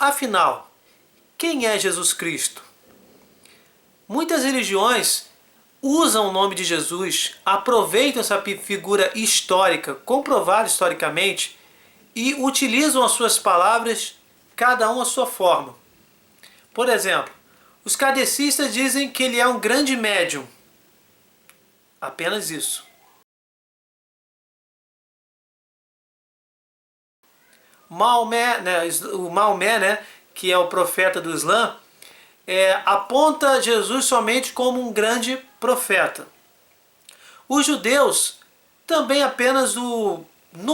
Afinal, quem é Jesus Cristo? Muitas religiões usam o nome de Jesus, aproveitam essa figura histórica, comprovada historicamente, e utilizam as suas palavras, cada um à sua forma. Por exemplo, os kardecistas dizem que ele é um grande médium. Apenas isso. Maomé, o Maomé, que é o profeta do Islã, aponta Jesus somente como um grande profeta. Os judeus também apenas no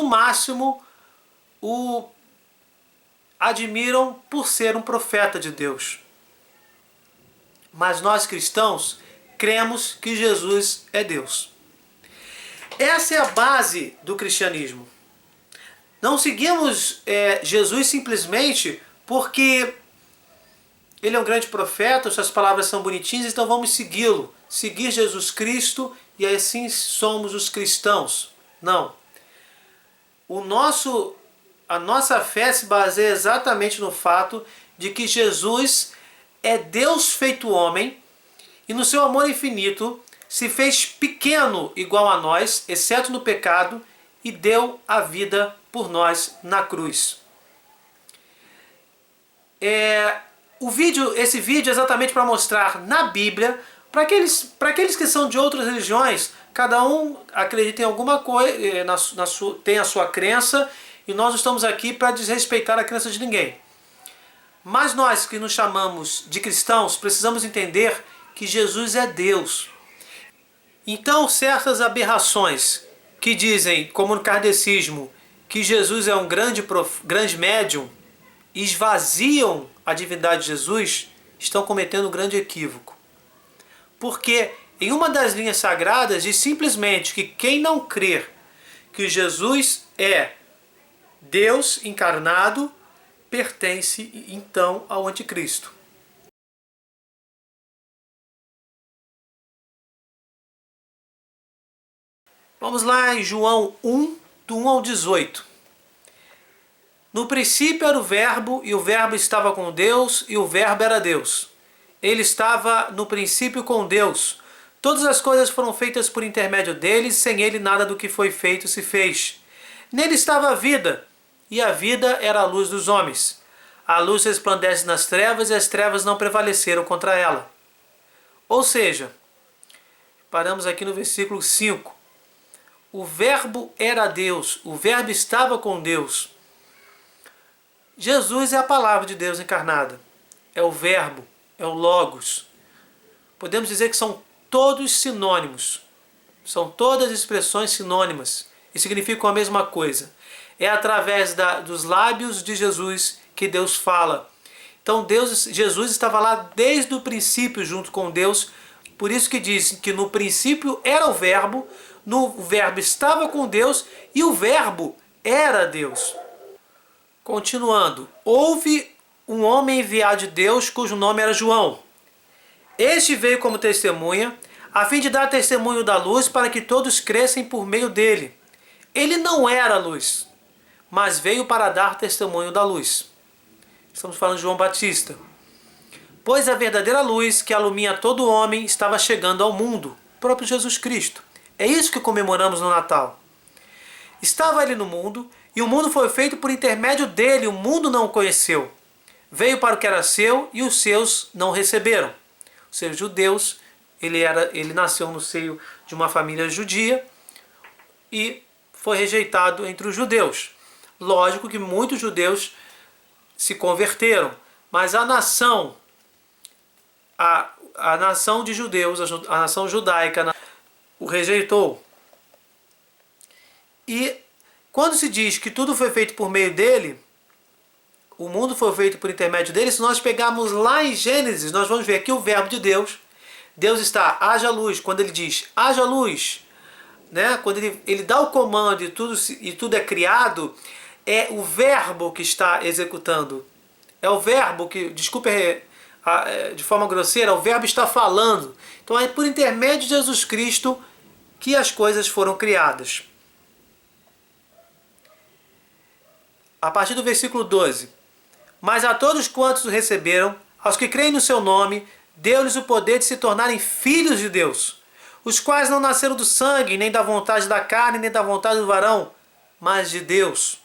máximo, o admiram por ser um profeta de Deus. Mas nós cristãos cremos que Jesus é Deus. Essa é a base do cristianismo. Não seguimos Jesus simplesmente porque ele é um grande profeta, suas palavras são bonitinhas, então vamos segui-lo. Seguir Jesus Cristo e assim somos os cristãos. Não. A nossa fé se baseia exatamente no fato de que Jesus é Deus feito homem e no seu amor infinito se fez pequeno igual a nós, exceto no pecado, e deu a vida por nós na cruz. Esse vídeo é exatamente para mostrar na Bíblia, para aqueles que são de outras religiões, cada um acredita em alguma coisa, tem a sua crença, e nós estamos aqui para desrespeitar a crença de ninguém. Mas nós que nos chamamos de cristãos, precisamos entender que Jesus é Deus. Então certas aberrações que dizem, como no kardecismo, que Jesus é um grande médium, esvaziam a divindade de Jesus, estão cometendo um grande equívoco. Porque em uma das linhas sagradas diz simplesmente que quem não crer que Jesus é Deus encarnado, pertence então ao anticristo. Vamos lá em João 1, do 1 ao 18. No princípio era o Verbo, e o Verbo estava com Deus, e o Verbo era Deus. Ele estava no princípio com Deus. Todas as coisas foram feitas por intermédio dele, sem ele nada do que foi feito se fez. Nele estava a vida, e a vida era a luz dos homens. A luz resplandece nas trevas, e as trevas não prevaleceram contra ela. Ou seja, paramos aqui no versículo 5. O Verbo era Deus, o Verbo estava com Deus. Jesus é a palavra de Deus encarnada. É o Verbo, é o Logos. Podemos dizer que são todos sinônimos. São todas expressões sinônimas e significam a mesma coisa. É através dos lábios de Jesus que Deus fala. Então Jesus estava lá desde o princípio junto com Deus. Por isso que diz que no princípio era o Verbo, o Verbo estava com Deus e o Verbo era Deus. Continuando, houve um homem enviado de Deus cujo nome era João. Este veio como testemunha, a fim de dar testemunho da luz para que todos crescem por meio dele. Ele não era luz, mas veio para dar testemunho da luz. Estamos falando de João Batista. Pois a verdadeira luz que alumia todo homem estava chegando ao mundo, o próprio Jesus Cristo. É isso que comemoramos no Natal. Estava ele no mundo, e o mundo foi feito por intermédio dele, o mundo não o conheceu. Veio para o que era seu, e os seus não receberam. Ou seja, judeus, ele nasceu no seio de uma família judia, e foi rejeitado entre os judeus. Lógico que muitos judeus se converteram, mas a nação de judeus, a nação judaica, o rejeitou. E quando se diz que tudo foi feito por meio dele, o mundo foi feito por intermédio dele, se nós pegarmos lá em Gênesis, nós vamos ver que o verbo de Deus, Deus está, haja luz, quando ele diz, haja luz, né? Quando ele dá o comando e tudo é criado, é o verbo que está executando. É o verbo que, desculpe de forma grosseira, o verbo está falando. Então é por intermédio de Jesus Cristo que as coisas foram criadas. A partir do versículo 12. Mas a todos quantos o receberam, aos que creem no seu nome, deu-lhes o poder de se tornarem filhos de Deus, os quais não nasceram do sangue, nem da vontade da carne, nem da vontade do varão, mas de Deus.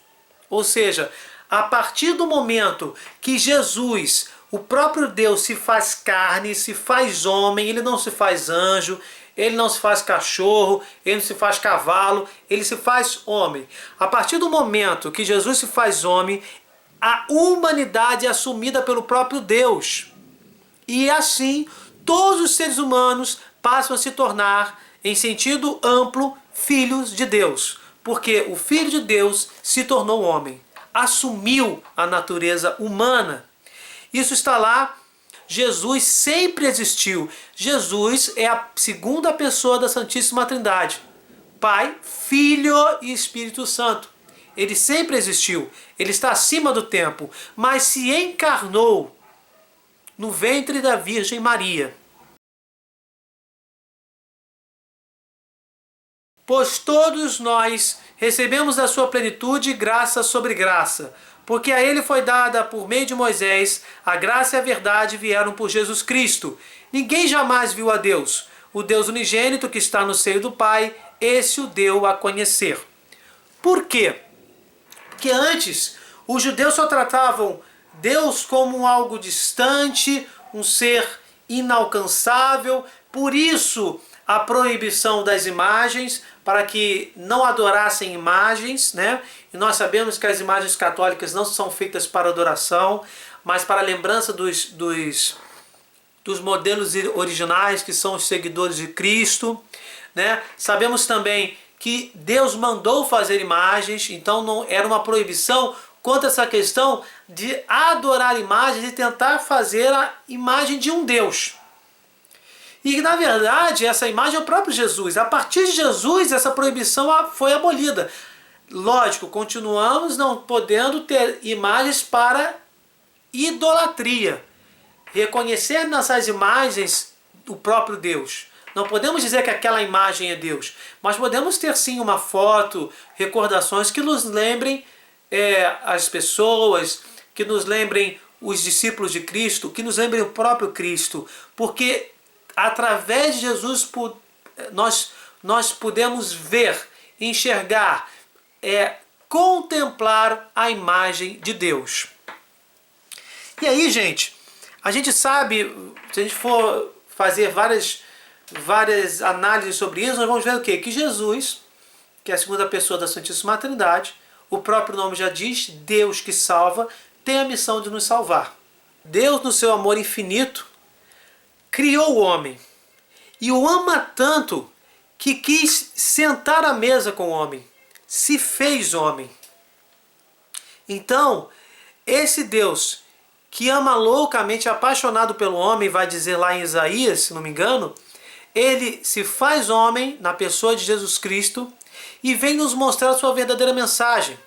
Ou seja, a partir do momento que Jesus, o próprio Deus, se faz carne, se faz homem, ele não se faz anjo, ele não se faz cachorro, ele não se faz cavalo, ele se faz homem. A partir do momento que Jesus se faz homem, a humanidade é assumida pelo próprio Deus. E assim, todos os seres humanos passam a se tornar, em sentido amplo, filhos de Deus. Porque o Filho de Deus se tornou homem, assumiu a natureza humana. Isso está lá. Jesus sempre existiu. Jesus é a segunda pessoa da Santíssima Trindade. Pai, Filho e Espírito Santo. Ele sempre existiu. Ele está acima do tempo. Mas se encarnou no ventre da Virgem Maria. Pois todos nós recebemos da sua plenitude graça sobre graça, porque a ele foi dada por meio de Moisés, a graça e a verdade vieram por Jesus Cristo. Ninguém jamais viu a Deus. O Deus unigênito que está no seio do Pai, esse o deu a conhecer. Por quê? Porque antes os judeus só tratavam Deus como algo distante, um ser inalcançável. Por isso a proibição das imagens, para que não adorassem imagens, né? E nós sabemos que as imagens católicas não são feitas para adoração, mas para lembrança dos modelos originais, que são os seguidores de Cristo, né? Sabemos também que Deus mandou fazer imagens, então não era uma proibição quanto a essa questão de adorar imagens e tentar fazer a imagem de um Deus. E na verdade essa imagem é o próprio Jesus. A partir de Jesus essa proibição foi abolida. Lógico, continuamos não podendo ter imagens para idolatria. Reconhecer nessas imagens o próprio Deus. Não podemos dizer que aquela imagem é Deus, mas podemos ter sim uma foto, recordações que nos lembrem as pessoas, que nos lembrem os discípulos de Cristo, que nos lembrem o próprio Cristo, porque através de Jesus nós podemos ver, enxergar, contemplar a imagem de Deus. E aí, gente, a gente sabe, se a gente for fazer várias análises sobre isso, nós vamos ver o quê? Que Jesus, que é a segunda pessoa da Santíssima Trindade, o próprio nome já diz, Deus que salva, tem a missão de nos salvar. Deus, no seu amor infinito, criou o homem e o ama tanto que quis sentar à mesa com o homem, se fez homem. Então, esse Deus que ama loucamente, apaixonado pelo homem, vai dizer lá em Isaías, se não me engano, ele se faz homem na pessoa de Jesus Cristo e vem nos mostrar a sua verdadeira mensagem.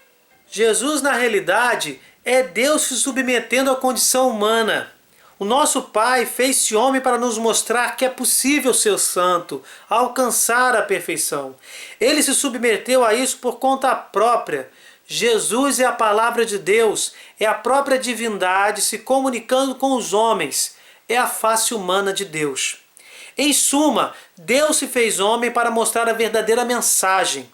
Jesus, na realidade, é Deus se submetendo à condição humana. O nosso Pai fez-se homem para nos mostrar que é possível ser santo, alcançar a perfeição. Ele se submeteu a isso por conta própria. Jesus é a palavra de Deus, é a própria divindade se comunicando com os homens, é a face humana de Deus. Em suma, Deus se fez homem para mostrar a verdadeira mensagem.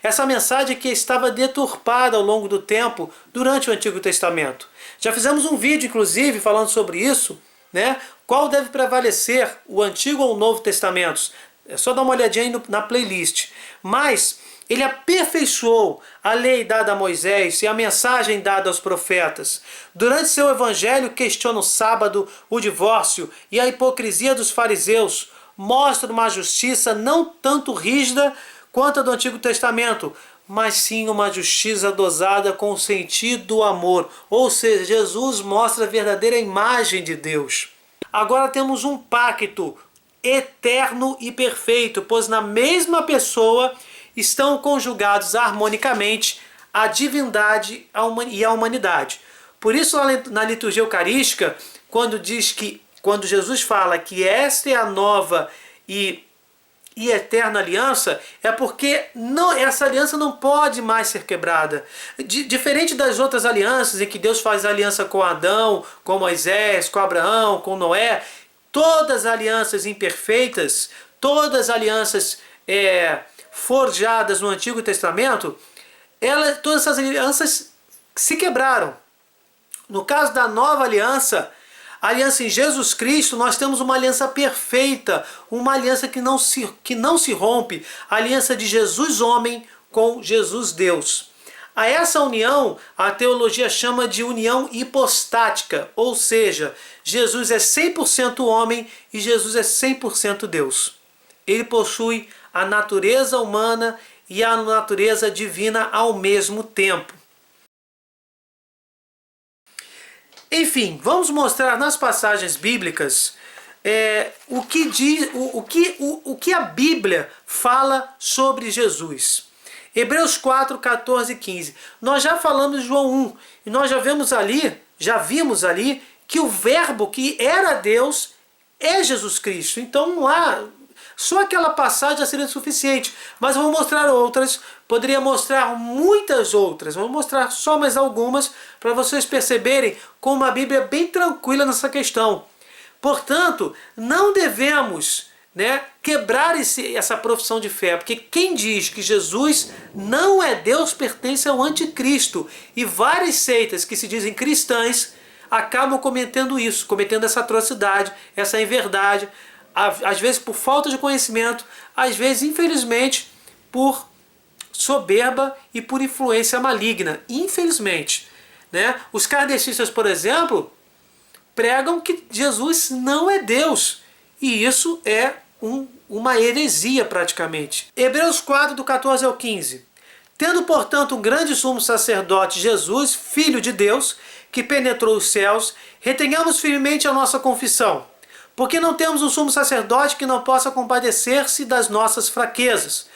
Essa mensagem que estava deturpada ao longo do tempo durante o Antigo Testamento. Já fizemos um vídeo, inclusive, falando sobre isso, né? Qual deve prevalecer, o Antigo ou o Novo Testamentos? É só dar uma olhadinha aí na playlist. Mas ele aperfeiçoou a lei dada a Moisés e a mensagem dada aos profetas. Durante seu evangelho questiona o sábado, o divórcio e a hipocrisia dos fariseus. Mostra uma justiça não tanto rígida quanto a do Antigo Testamento, mas sim uma justiça dosada com o sentido do amor. Ou seja, Jesus mostra a verdadeira imagem de Deus. Agora temos um pacto eterno e perfeito, pois na mesma pessoa estão conjugados harmonicamente a divindade e a humanidade. Por isso, na liturgia eucarística, quando Jesus fala que esta é a nova e e eterna aliança é porque essa aliança não pode mais ser quebrada. Diferente das outras alianças em que Deus faz aliança com Adão, com Moisés, com Abraão, com Noé, todas as alianças imperfeitas, todas as alianças forjadas no Antigo Testamento, todas essas alianças se quebraram. No caso da nova aliança, a aliança em Jesus Cristo, nós temos uma aliança perfeita, uma aliança que não se rompe, a aliança de Jesus homem com Jesus Deus. A essa união, a teologia chama de união hipostática, ou seja, Jesus é 100% homem e Jesus é 100% Deus. Ele possui a natureza humana e a natureza divina ao mesmo tempo. Enfim, vamos mostrar nas passagens bíblicas o que a Bíblia fala sobre Jesus. Hebreus 4, 14 e 15. Nós já falamos de João 1 e nós já vimos ali que o verbo que era Deus é Jesus Cristo. Então lá, só aquela passagem já seria suficiente. Mas eu vou mostrar outras, poderia mostrar muitas outras. Vou mostrar só mais algumas para vocês perceberem como a Bíblia é bem tranquila nessa questão. Portanto, não devemos quebrar essa profissão de fé, porque quem diz que Jesus não é Deus pertence ao anticristo. E várias seitas que se dizem cristãs acabam cometendo essa atrocidade, essa inverdade, às vezes por falta de conhecimento, às vezes, infelizmente, por soberba e por influência maligna. Infelizmente. Os kardecistas, por exemplo, pregam que Jesus não é Deus. E isso é uma heresia praticamente. Hebreus 4, do 14 ao 15. Tendo, portanto, um grande sumo sacerdote, Jesus, Filho de Deus, que penetrou os céus, retenhamos firmemente a nossa confissão. Porque não temos um sumo sacerdote que não possa compadecer-se das nossas fraquezas.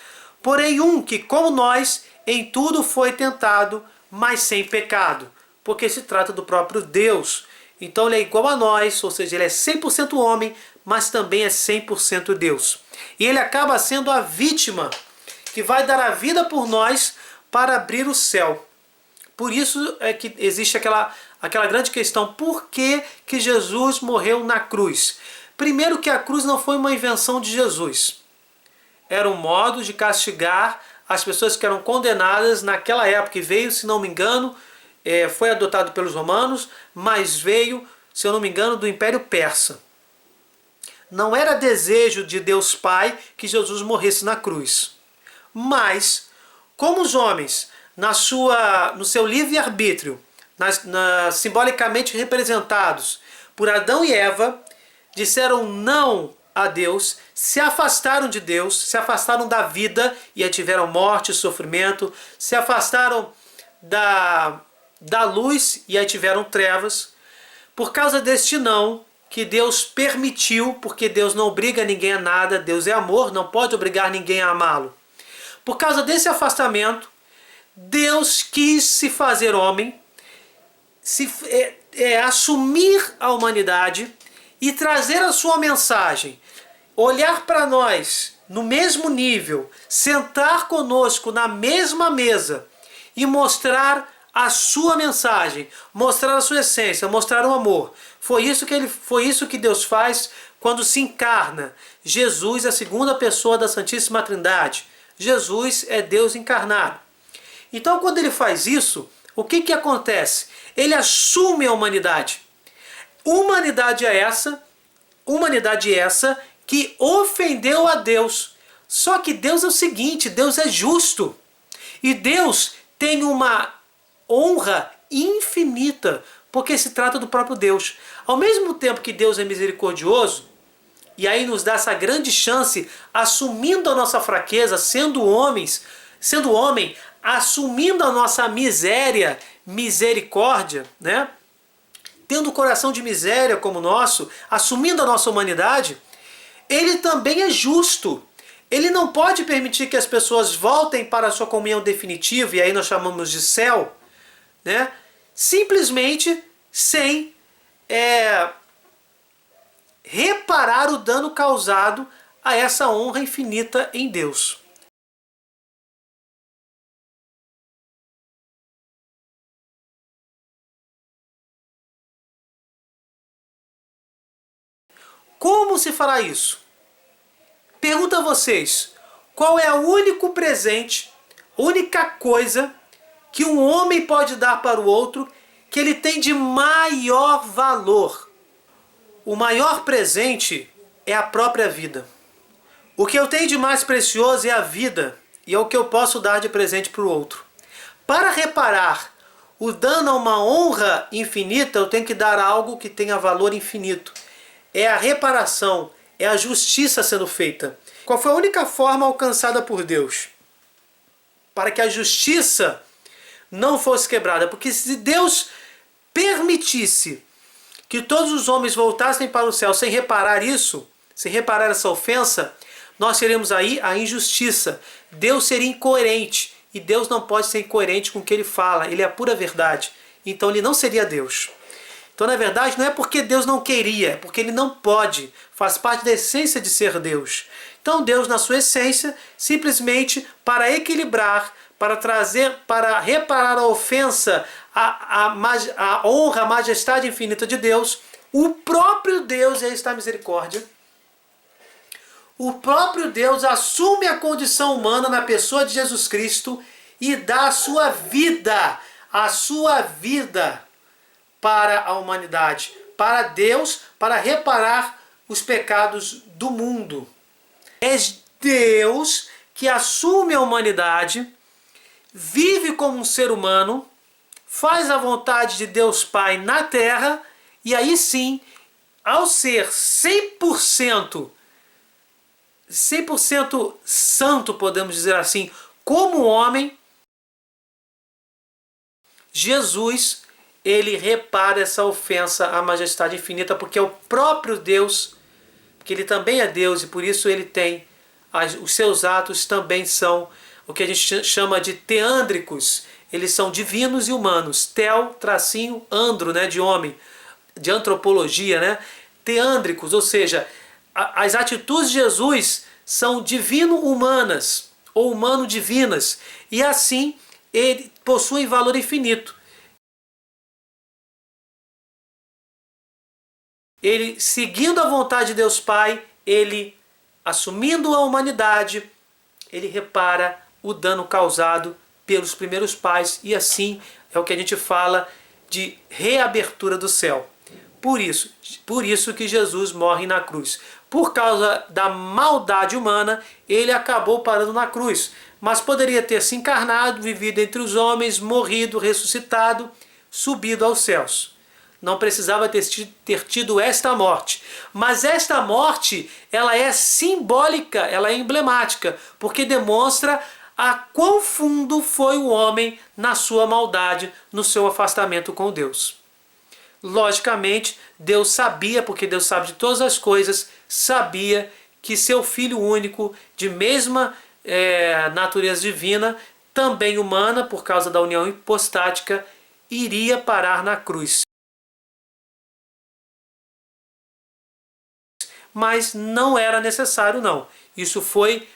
Porém um que, como nós, em tudo foi tentado, mas sem pecado. Porque se trata do próprio Deus. Então ele é igual a nós, ou seja, ele é 100% homem, mas também é 100% Deus. E ele acaba sendo a vítima que vai dar a vida por nós para abrir o céu. Por isso é que existe aquela grande questão: por que Jesus morreu na cruz? Primeiro, que a cruz não foi uma invenção de Jesus. Era um modo de castigar as pessoas que eram condenadas naquela época. E veio, se não me engano, foi adotado pelos romanos, mas veio, se eu não me engano, do Império Persa. Não era desejo de Deus Pai que Jesus morresse na cruz. Mas, como os homens, no seu livre-arbítrio, simbolicamente representados por Adão e Eva, disseram não a Deus, se afastaram de Deus, se afastaram da vida e aí tiveram morte e sofrimento, se afastaram da luz e aí tiveram trevas. Por causa deste não, que Deus permitiu, porque Deus não obriga ninguém a nada, Deus é amor, não pode obrigar ninguém a amá-lo. Por causa desse afastamento, Deus quis se fazer homem, assumir a humanidade e trazer a sua mensagem, olhar para nós no mesmo nível, sentar conosco na mesma mesa e mostrar a sua mensagem, mostrar a sua essência, mostrar o amor. Foi isso que Deus faz quando se encarna. Jesus é a segunda pessoa da Santíssima Trindade. Jesus é Deus encarnado. Então, quando ele faz isso, o que acontece? Ele assume a humanidade. Humanidade essa que ofendeu a Deus. Só que Deus é o seguinte: Deus é justo. E Deus tem uma honra infinita, porque se trata do próprio Deus. Ao mesmo tempo que Deus é misericordioso, e aí nos dá essa grande chance, assumindo a nossa fraqueza, sendo homem, assumindo a nossa misericórdia, tendo o coração de miséria como o nosso, assumindo a nossa humanidade, ele também é justo. Ele não pode permitir que as pessoas voltem para a sua comunhão definitiva, e aí nós chamamos de céu, simplesmente sem reparar o dano causado a essa honra infinita em Deus. Como se fará isso? Pergunto a vocês, qual é o único presente, única coisa que um homem pode dar para o outro que ele tem de maior valor? O maior presente é a própria vida. O que eu tenho de mais precioso é a vida, e é o que eu posso dar de presente para o outro. Para reparar o dano a uma honra infinita, eu tenho que dar algo que tenha valor infinito. É a reparação, é a justiça sendo feita. Qual foi a única forma alcançada por Deus? Para que a justiça não fosse quebrada. Porque se Deus permitisse que todos os homens voltassem para o céu sem reparar isso, sem reparar essa ofensa, nós teríamos aí a injustiça. Deus seria incoerente. E Deus não pode ser incoerente com o que ele fala. Ele é a pura verdade. Então ele não seria Deus. Então, na verdade, não é porque Deus não queria, é porque ele não pode. Faz parte da essência de ser Deus. Então, Deus, na sua essência, simplesmente para equilibrar, para trazer, para reparar a ofensa, a honra, a majestade infinita de Deus, o próprio Deus, e aí está a misericórdia, o próprio Deus assume a condição humana na pessoa de Jesus Cristo e dá a sua vida para a humanidade, para Deus, para reparar os pecados do mundo. É Deus que assume a humanidade, vive como um ser humano, faz a vontade de Deus Pai na terra, e aí sim, ao ser 100% santo, podemos dizer assim, como homem, Jesus, ele repara essa ofensa à majestade infinita, porque é o próprio Deus, que ele também é Deus, e por isso ele tem, os seus atos também são o que a gente chama de teândricos. Eles são divinos e humanos. Tel, tracinho, andro, né, de homem, de antropologia, né? Teândricos, ou seja, as atitudes de Jesus são divino-humanas, ou humano-divinas, e assim ele possui valor infinito. Ele, seguindo a vontade de Deus Pai, ele, assumindo a humanidade, ele repara o dano causado pelos primeiros pais, e assim é o que a gente fala de reabertura do céu. Por isso que Jesus morre na cruz. Por causa da maldade humana, ele acabou parando na cruz. Mas poderia ter se encarnado, vivido entre os homens, morrido, ressuscitado, subido aos céus. Não precisava ter tido esta morte. Mas esta morte, ela é simbólica, ela é emblemática, porque demonstra a quão fundo foi o homem na sua maldade, no seu afastamento com Deus. Logicamente, Deus sabia, porque Deus sabe de todas as coisas, sabia que seu Filho único, de mesma natureza divina, também humana, por causa da união hipostática, iria parar na cruz. Mas não era necessário, não. Isso foi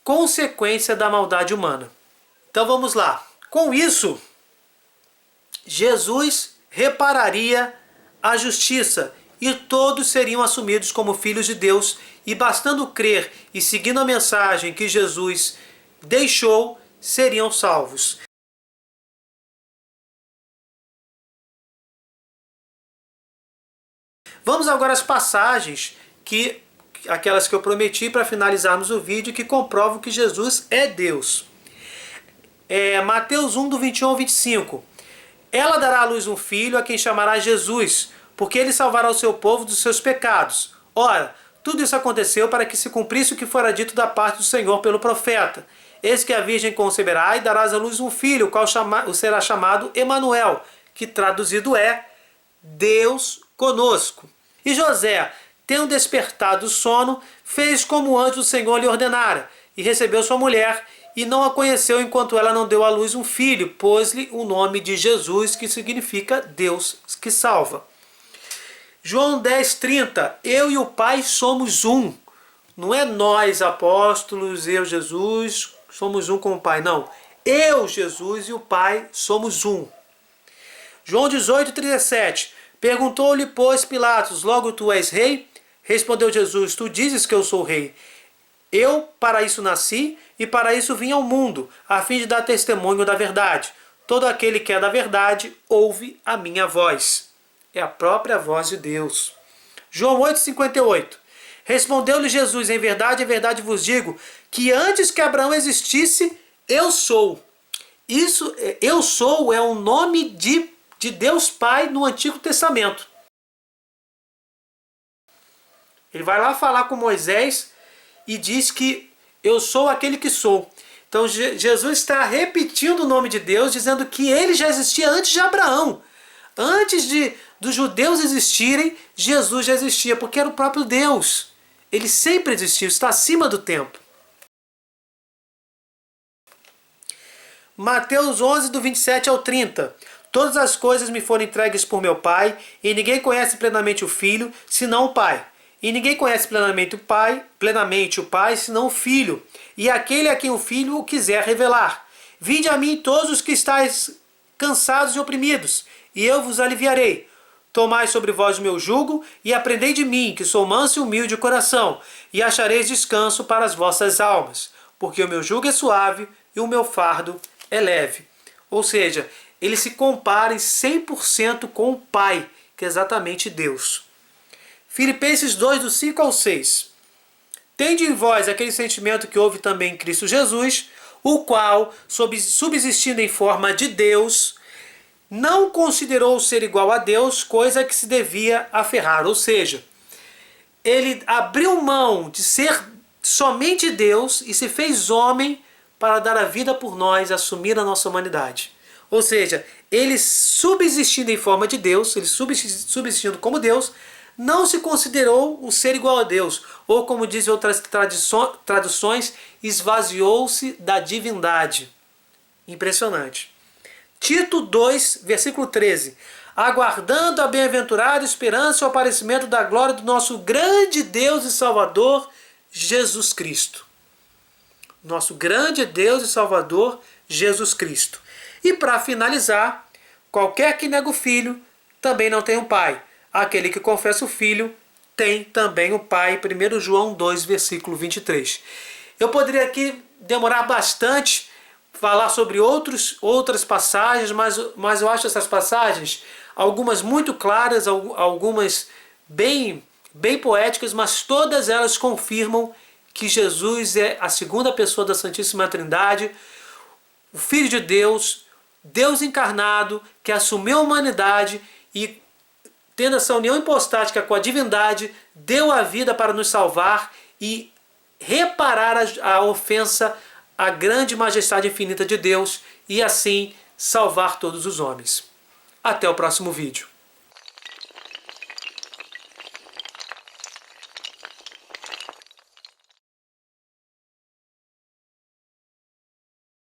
consequência da maldade humana. Então vamos lá. Com isso, Jesus repararia a justiça e todos seriam assumidos como filhos de Deus, e bastando crer e seguindo a mensagem que Jesus deixou, seriam salvos. Vamos agora às passagens, aquelas que eu prometi para finalizarmos o vídeo, que comprovam que Jesus é Deus. Mateus 1, do 21 ao 25. Ela dará à luz um filho, a quem chamará Jesus, porque ele salvará o seu povo dos seus pecados. Ora, tudo isso aconteceu para que se cumprisse o que fora dito da parte do Senhor pelo profeta. Eis que a virgem conceberá e darás à luz um filho, o qual será chamado Emanuel, que traduzido é Deus conosco. E José, tendo despertado do sono, fez como o anjo do Senhor lhe ordenara, e recebeu sua mulher, e não a conheceu enquanto ela não deu à luz um filho, pôs-lhe o nome de Jesus, que significa Deus que salva. João 10:30, eu e o Pai somos um. Não é nós, apóstolos, eu, Jesus, somos um com o Pai. Não, eu, Jesus e o Pai somos um. João 18:37, perguntou-lhe, pois, Pilatos, logo tu és rei? Respondeu Jesus, tu dizes que eu sou rei. Eu para isso nasci e para isso vim ao mundo, a fim de dar testemunho da verdade. Todo aquele que é da verdade ouve a minha voz. É a própria voz de Deus. João 8:58. Respondeu-lhe Jesus, em verdade vos digo, que antes que Abraão existisse, eu sou. Isso, eu sou, é o nome de Deus Pai no Antigo Testamento. Ele vai lá falar com Moisés e diz que eu sou aquele que sou. Então Jesus está repetindo o nome de Deus, dizendo que ele já existia antes de Abraão. Antes dos judeus existirem, Jesus já existia, porque era o próprio Deus. Ele sempre existiu, está acima do tempo. Mateus 11, do 27 ao 30. Todas as coisas me foram entregues por meu Pai, e ninguém conhece plenamente o Filho, senão o Pai. E ninguém conhece plenamente o Pai, senão o Filho, e aquele a quem o Filho o quiser revelar. Vinde a mim todos os que estáis cansados e oprimidos, e eu vos aliviarei. Tomai sobre vós o meu jugo, e aprendei de mim, que sou manso e humilde de coração, e achareis descanso para as vossas almas, porque o meu jugo é suave e o meu fardo é leve. Ou seja, ele se compara em 100% com o Pai, que é exatamente Deus. Filipenses 2, do 5 ao 6. Tende em vós aquele sentimento que houve também em Cristo Jesus, o qual, subsistindo em forma de Deus, não considerou ser igual a Deus, coisa que se devia aferrar. Ou seja, ele abriu mão de ser somente Deus e se fez homem para dar a vida por nós, assumir a nossa humanidade. Ou seja, ele subsistindo em forma de Deus, ele subsistindo como Deus, não se considerou o ser igual a Deus, ou como dizem outras traduções, esvaziou-se da divindade. Impressionante. Tito 2, versículo 13. Aguardando a bem-aventurada esperança e o aparecimento da glória do nosso grande Deus e Salvador, Jesus Cristo. Nosso grande Deus e Salvador, Jesus Cristo. E para finalizar, qualquer que nega o Filho, também não tem um Pai. Aquele que confessa o Filho, tem também o Pai. 1 João 2, versículo 23. Eu poderia aqui demorar bastante falar sobre outras passagens, mas eu acho essas passagens, algumas muito claras, algumas bem poéticas, mas todas elas confirmam que Jesus é a segunda pessoa da Santíssima Trindade, o Filho de Deus, Deus encarnado, que assumiu a humanidade e, tendo essa união hipostática com a divindade, deu a vida para nos salvar e reparar a ofensa à grande majestade infinita de Deus e assim salvar todos os homens. Até o próximo vídeo.